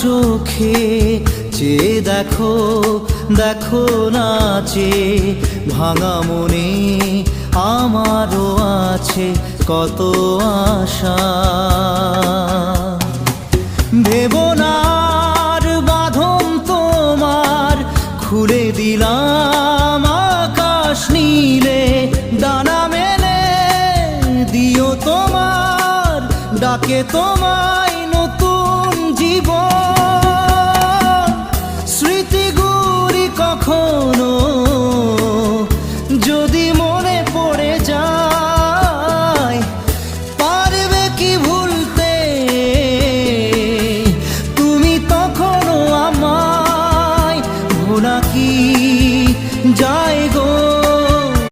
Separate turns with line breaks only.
চোখে চেয়ে দেখো, দেখো নাচে ভাঙা মনে আমারও আছে কত আশা। ভেবো না আর বাঁধন তোমার, খুলে দিলাম আকাশ নীলে, ডানা মেলে দিও তোমার ডাকে তোমায় নতুন জীবন। স্মৃতিগুলি কখনো যদি মনে